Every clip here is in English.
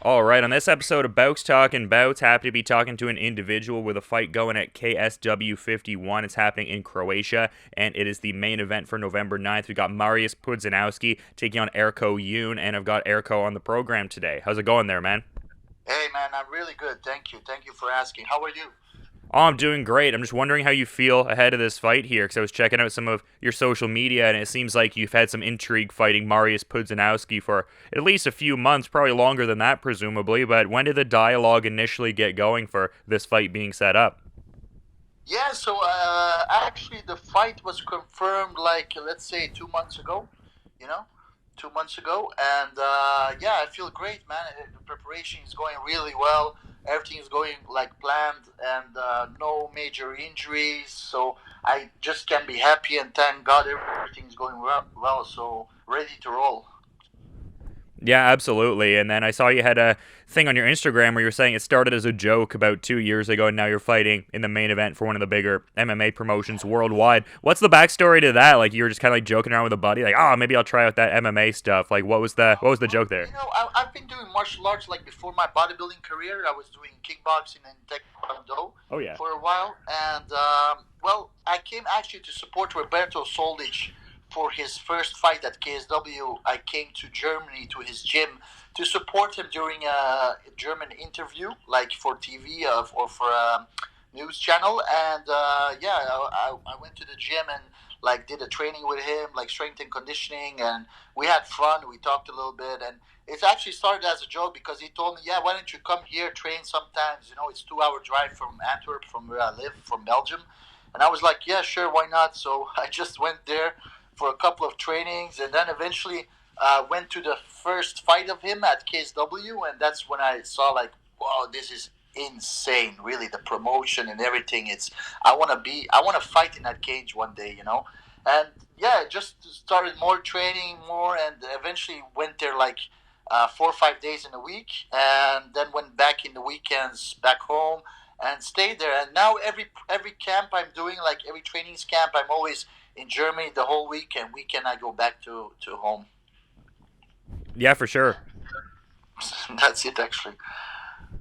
All right, on this episode of Bouts Talking Bouts, happy to be talking to an individual with a fight going at KSW 51. It's happening in Croatia, and it is the main event for November 9th. We got Mariusz Pudzianowski taking on Erko Jun, and I've got Erko on the program today. How's it going there, man? Hey man, I'm really good. Thank you. Thank you for asking. How are you? Oh, I'm doing great. I'm just wondering how you feel ahead of this fight here, because I was checking out some of your social media, and it seems like you've had some intrigue fighting Mariusz Pudzianowski for at least a few months, probably longer than that, presumably. But when did the dialogue initially get going for this fight being set up? Yeah, actually the fight was confirmed like let's say 2 months ago, you know, 2 months ago, and yeah, I feel great, man. The preparation is going really well. Everything is going like planned, and no major injuries. So I just can be happy and thank God everything's going well. So ready to roll. Yeah, absolutely. And then I saw you had a thing on your Instagram where you were saying it started as a joke about 2 years ago, and now you're fighting in the main event for one of the bigger MMA promotions worldwide. What's the backstory to that? Like you were just kind of like joking around with a buddy, like, oh, maybe I'll try out that MMA stuff. Like, what was the joke there? I've been doing martial arts like before my bodybuilding career. I was doing kickboxing and taekwondo Oh yeah. for a while, and well, I came actually to support Roberto Soldic for his first fight at KSW. I came to Germany to his gym to support him during a German interview, like for TV or for a news channel. And yeah, I went to the gym and like did a training with him, like strength and conditioning, and we had fun. We talked a little bit, and it's actually started as a joke because he told me, "Yeah, why don't you come here train sometimes? You know, it's 2 hour drive from Antwerp, from where I live, from Belgium." And I was like, "Yeah, sure, why not?" So I just went there for a couple of trainings, and then eventually went to the first fight of him at KSW, and that's when I saw like, wow, this is insane, really, the promotion and everything. I want to fight in that cage one day, and yeah, just started more training, more, and eventually went there like 4 or 5 days in a week, and then went back in the weekends back home and stayed there. And now every camp I'm doing, like every trainings camp, I'm always in Germany the whole week, and weekend I go back to home. Yeah, for sure. That's it, actually.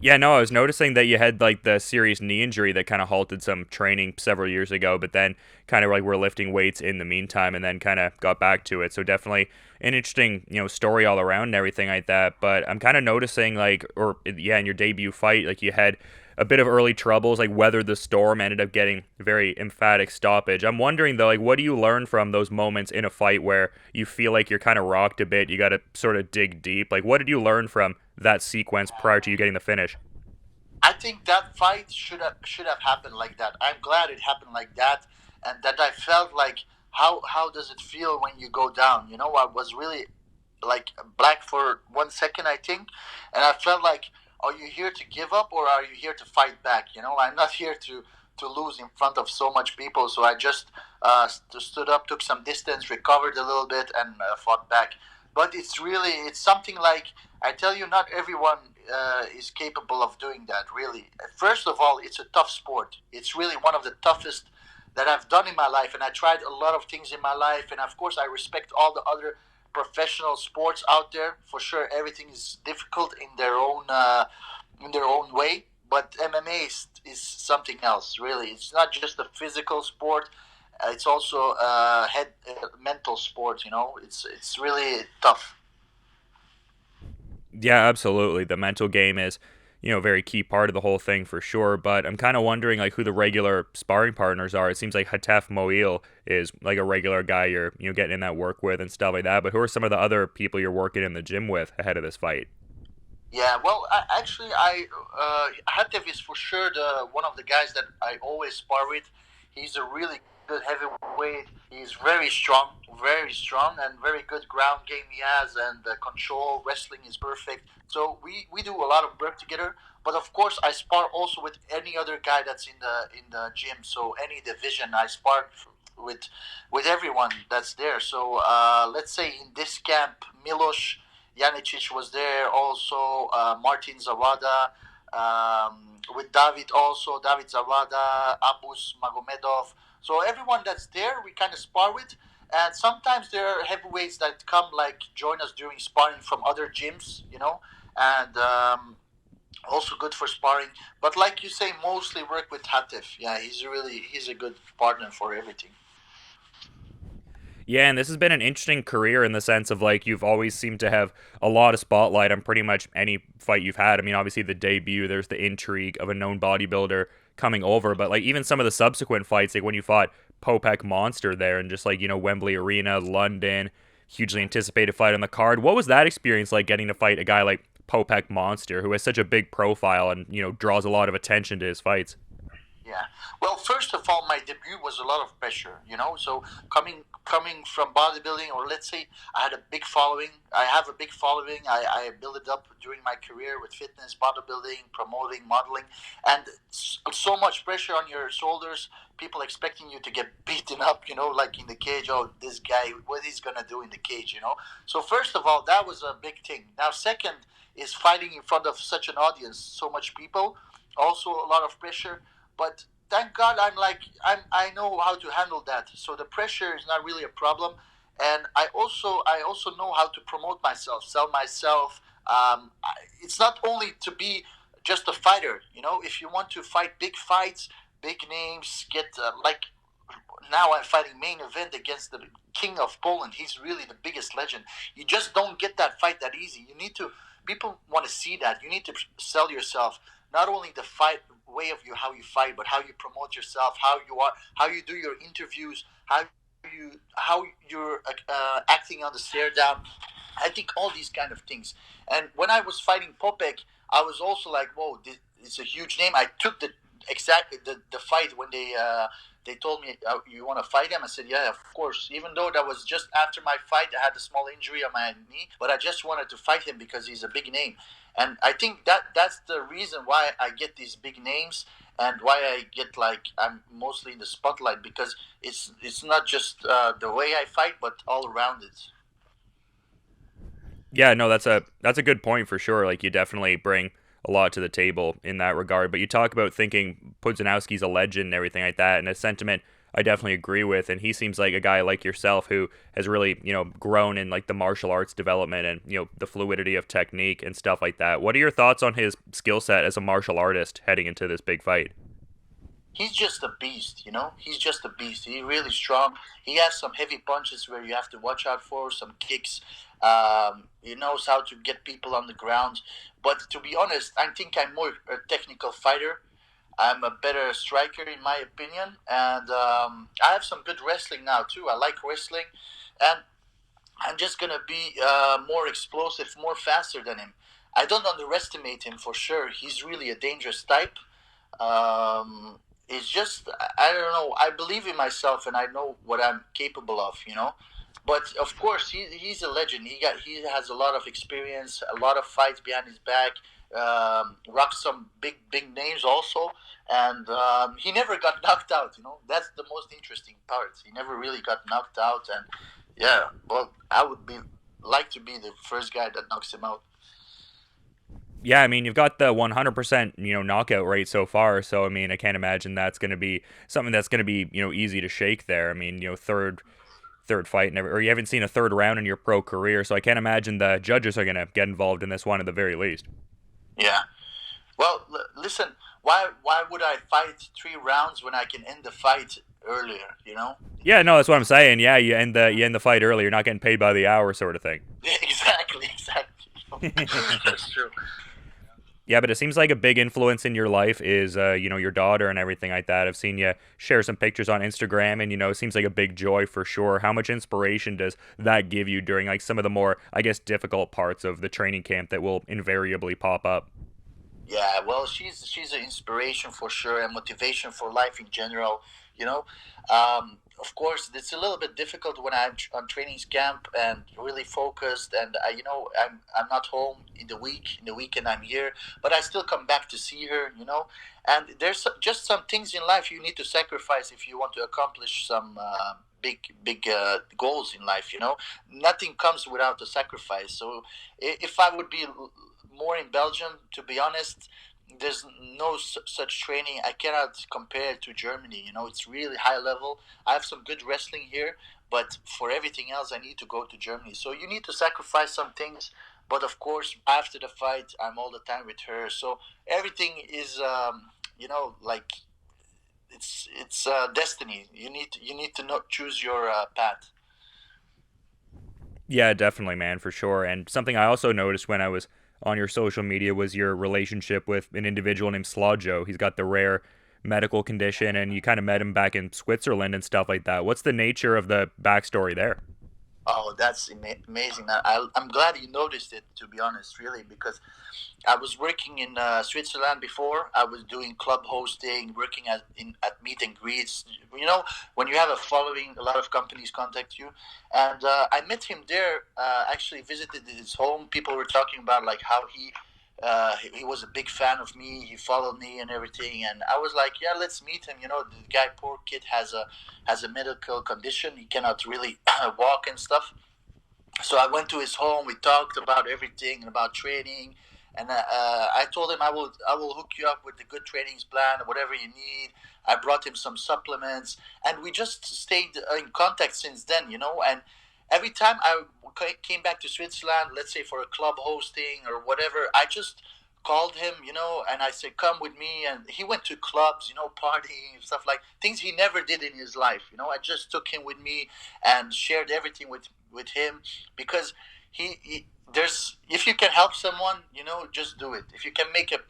Yeah, no, I was noticing that you had like the serious knee injury that kind of halted some training several years ago, but then kind of like were lifting weights in the meantime and then kind of got back to it. So definitely an interesting, story all around and everything like that. But I'm kind of noticing like, or yeah, in your debut fight, like you had a bit of early troubles, like weathered the storm, ended up getting a very emphatic stoppage. I'm wondering though, like what do you learn from those moments in a fight where you feel like you're kind of rocked a bit, you got to sort of dig deep? Like what did you learn from that sequence prior to you getting the finish? I think that fight should have happened like that. I'm glad it happened like that, and that I felt like how does it feel when you go down? I was really like black for 1 second, I think, and I felt like, are you here to give up or are you here to fight back? I'm not here to lose in front of so much people, so I just stood up, took some distance, recovered a little bit, and fought back. But it's something like, I tell you, not everyone is capable of doing that. Really, first of all, it's a tough sport. It's really one of the toughest that I've done in my life, and I tried a lot of things in my life, and of course, I respect all the other professional sports out there. For sure, everything is difficult in their own way. But MMA is something else. Really, it's not just a physical sport. It's also a mental sport. It's really tough. Yeah, absolutely. The mental game is, a very key part of the whole thing for sure. But I'm kind of wondering like who the regular sparring partners are. It seems like Hatef Moil is like a regular guy you're getting in that work with and stuff like that. But who are some of the other people you're working in the gym with ahead of this fight? Yeah, well, I Hatev is for sure the one of the guys that I always spar with. He's a really good heavyweight. He's very strong, and very good ground game he has, and the control wrestling is perfect. So we do a lot of work together. But of course, I spar also with any other guy that's in the gym. So any division, I spar with with everyone that's there. So let's say in this camp, Milos Janicic was there also, Martin Zawada, with David also, David Zawada, Abus Magomedov. So everyone that's there, we kind of spar with. And sometimes there are heavyweights that come like join us during sparring from other gyms, and also good for sparring. But like you say, mostly work with Hatif. Yeah, he's a good partner for everything. Yeah, and this has been an interesting career in the sense of like you've always seemed to have a lot of spotlight on pretty much any fight you've had. I mean, obviously the debut, there's the intrigue of a known bodybuilder coming over, but like even some of the subsequent fights, like when you fought Popek Monster there and just like, Wembley Arena, London, hugely anticipated fight on the card. What was that experience like getting to fight a guy like Popek Monster who has such a big profile and, draws a lot of attention to his fights? Yeah. Well, first of all, my debut was a lot of pressure. So coming from bodybuilding, or let's say I had a big following. I have a big following. I built it up during my career with fitness, bodybuilding, promoting, modeling, and so much pressure on your shoulders. People expecting you to get beaten up. Like in the cage. Oh, this guy, what he's gonna do in the cage. So first of all, that was a big thing. Now, second is fighting in front of such an audience, so much people. Also, a lot of pressure, but thank God I know how to handle that. So the pressure is not really a problem, and I also know how to promote myself, sell myself. It's not only to be just a fighter. If you want to fight big fights, big names, get like now I'm fighting main event against the king of Poland. He's really the biggest legend. You just don't get that fight that easy. You need to. People want to see that. You need to sell yourself. Not only the fight way of you, how you fight, but how you promote yourself, how you do your interviews, how you're acting on the stare down. I think all these kind of things. And when I was fighting Popek, I was also like, whoa, this is a huge name. I took the fight when they told me, you want to fight him? I said, yeah, of course. Even though that was just after my fight, I had a small injury on my knee, but I just wanted to fight him because he's a big name. And I think that's the reason why I get these big names, and why I get like I'm mostly in the spotlight, because it's not just the way I fight, but all around it. Yeah, no, that's a good point for sure. Like you definitely bring a lot to the table in that regard. But you talk about thinking Pudzianowski's a legend and everything like that, and a sentiment I definitely agree with. And he seems like a guy like yourself who has really, grown in like the martial arts development and the fluidity of technique and stuff like that. What are your thoughts on his skill set as a martial artist heading into this big fight? He's just a beast. He's just a beast. He's really strong. He has some heavy punches where you have to watch out for, some kicks. He knows how to get people on the ground. But to be honest, I think I'm more a technical fighter. I'm a better striker, in my opinion. And I have some good wrestling now, too. I like wrestling. And I'm just going to be more explosive, more faster than him. I don't underestimate him for sure. He's really a dangerous type. Um, it's just I don't know. I believe in myself and I know what I'm capable of. But of course, he's a legend. He has a lot of experience, a lot of fights behind his back. Rocks some big names also, and he never got knocked out. That's the most interesting part. He never really got knocked out, and yeah, well, I would be like to be the first guy that knocks him out. Yeah, I mean, you've got the 100%, knockout rate so far. So, I mean, I can't imagine that's going to be something that's going to be, easy to shake there. I mean, third fight, never, or you haven't seen a third round in your pro career. So I can't imagine the judges are going to get involved in this one at the very least. Yeah. Well, listen. Why would I fight 3 rounds when I can end the fight earlier? Yeah, no, that's what I'm saying. Yeah, you end the fight early. You're not getting paid by the hour, sort of thing. Exactly. Exactly. That's true. Yeah, but it seems like a big influence in your life is, your daughter and everything like that. I've seen you share some pictures on Instagram, and it seems like a big joy for sure. How much inspiration does that give you during like some of the more, I guess, difficult parts of the training camp that will invariably pop up? Yeah, well, she's an inspiration for sure, and motivation for life in general. You know, of course, it's a little bit difficult when I'm on training camp and really focused, and I'm not home in the week. In the weekend, I'm here, but I still come back to see her. And there's just some things in life you need to sacrifice if you want to accomplish some. Big goals in life. Nothing comes without a sacrifice. So if I would be more in Belgium, to be honest, there's no such training. I cannot compare it to Germany. It's really high level. I have some good wrestling here, but for everything else, I need to go to Germany. So you need to sacrifice some things. But of course, after the fight, I'm all the time with her. So everything is, like it's destiny. You need to not choose your path. Yeah, definitely, man, for sure. And something I also noticed when I was on your social media was your relationship with an individual named Slodjo. He's got the rare medical condition, and you kind of met him back in Switzerland and stuff like that. What's the nature of the backstory there? Oh, that's amazing. I'm glad you noticed it, to be honest, really, because I was working in Switzerland before. I was doing club hosting, working at meet and greets. When you have a following, a lot of companies contact you, and I met him there. Actually, visited his home. People were talking about like how he was a big fan of me. He followed me and everything, and I was like, yeah, let's meet him. The guy, poor kid, has a medical condition. He cannot really walk and stuff. So I went to his home. We talked about everything about training, and I told him I will hook you up with the good trainings plan, whatever you need. I brought him some supplements, and we just stayed in contact since then. And every time I came back to Switzerland, let's say for a club hosting or whatever, I just called him, and I said, "Come with me." And he went to clubs, partying and stuff like things he never did in his life. I just took him with me and shared everything with him because he there's if you can help someone, just do it. If you can make a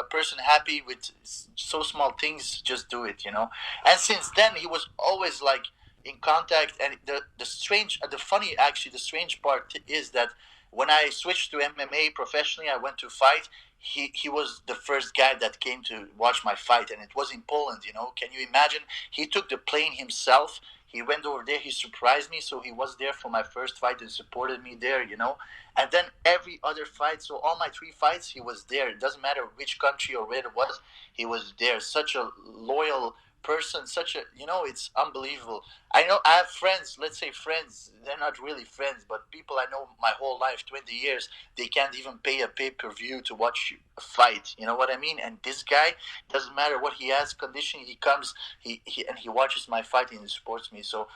person happy with so small things, just do it. And since then he was always like in contact. And the strange part is that when I switched to MMA professionally, I went to fight. He was the first guy that came to watch my fight, and it was in Poland. Can you imagine? He took the plane himself. He went over there. He surprised me, so he was there for my first fight and supported me there. And then every other fight, so all my three fights, he was there. It doesn't matter which country or where it was, he was there. Such a loyal person, it's unbelievable. I know I have friends, let's say friends, they're not really friends, but people I know my whole life, 20 years, they can't even pay a pay-per-view to watch a fight. You know what I mean? And this guy, doesn't matter what he has condition, he comes, he watches my fight and he supports me. So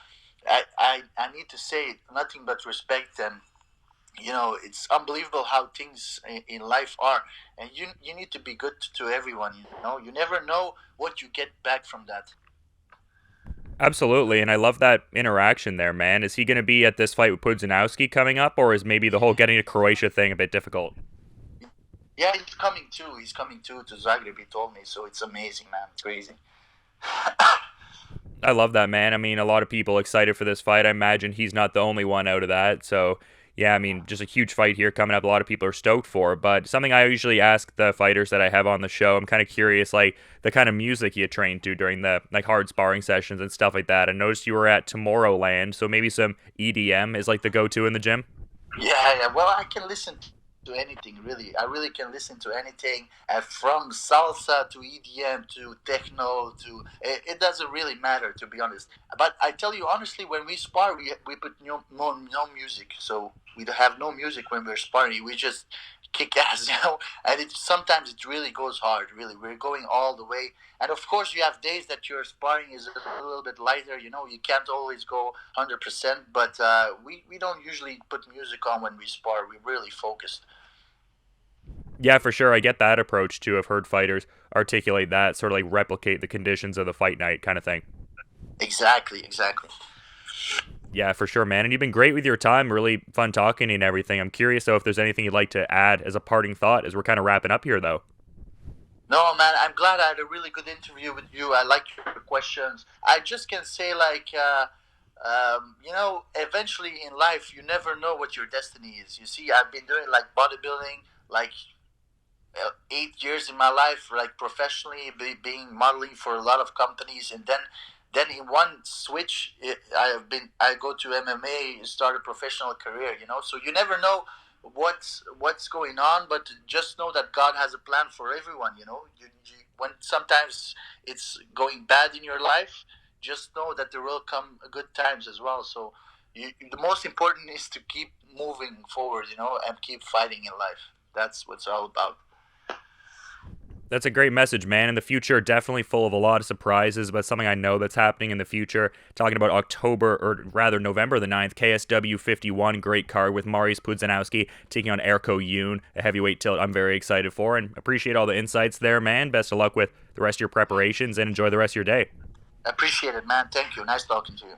I need to say nothing but respect. And it's unbelievable how things in life are, and you need to be good to everyone. You never know what you get back from that. Absolutely, and I love that interaction there, man. Is he going to be at this fight with Pudzianowski coming up, or is maybe the whole getting to Croatia thing a bit difficult? Yeah, he's coming too to Zagreb, he told me. So it's amazing, man. It's crazy. I love that, man. I mean, a lot of people excited for this fight. I imagine he's not the only one out of that. So, yeah, I mean, just a huge fight here coming up. A lot of people are stoked for. But something I usually ask the fighters that I have on the show, I'm kind of curious, like the kind of music you train to during the like hard sparring sessions and stuff like that. I noticed you were at Tomorrowland, so maybe some EDM is like the go-to in the gym. Yeah. Well, I can listen to anything, really. I really can listen to anything, from salsa to EDM to techno to. It doesn't really matter, to be honest. But I tell you honestly, when we spar, we put no music. So we don't have no music when we're sparring. We just kick ass. And sometimes it really goes hard. Really, we're going all the way. And of course, you have days that your sparring is a little bit lighter. You can't always go 100%. But we don't usually put music on when we spar. We're really focused. Yeah, for sure. I get that approach too. I've heard fighters articulate that, sort of like replicate the conditions of the fight night kind of thing. Exactly, exactly. Yeah, for sure, man. And you've been great with your time. Really fun talking and everything. I'm curious though if there's anything you'd like to add as a parting thought as we're kind of wrapping up here though. No, man, I'm glad I had a really good interview with you. I like your questions. I just can say, like, eventually in life, you never know what your destiny is. You see, I've been doing like bodybuilding, like 8 years in my life, like professionally, being modeling for a lot of companies, and then in one switch, I go to MMA, start a professional career. So you never know what's going on, but just know that God has a plan for everyone. When sometimes it's going bad in your life, just know that there will come good times as well. So the most important is to keep moving forward, and keep fighting in life. That's what's all about. That's a great message, man. In the future, definitely full of a lot of surprises, but something I know that's happening in the future. Talking about October, or rather November the 9th, KSW 51, great card with Mariusz Pudzianowski taking on Erko Jun, a heavyweight tilt I'm very excited for, and appreciate all the insights there, man. Best of luck with the rest of your preparations, and enjoy the rest of your day. Appreciate it, man. Thank you. Nice talking to you.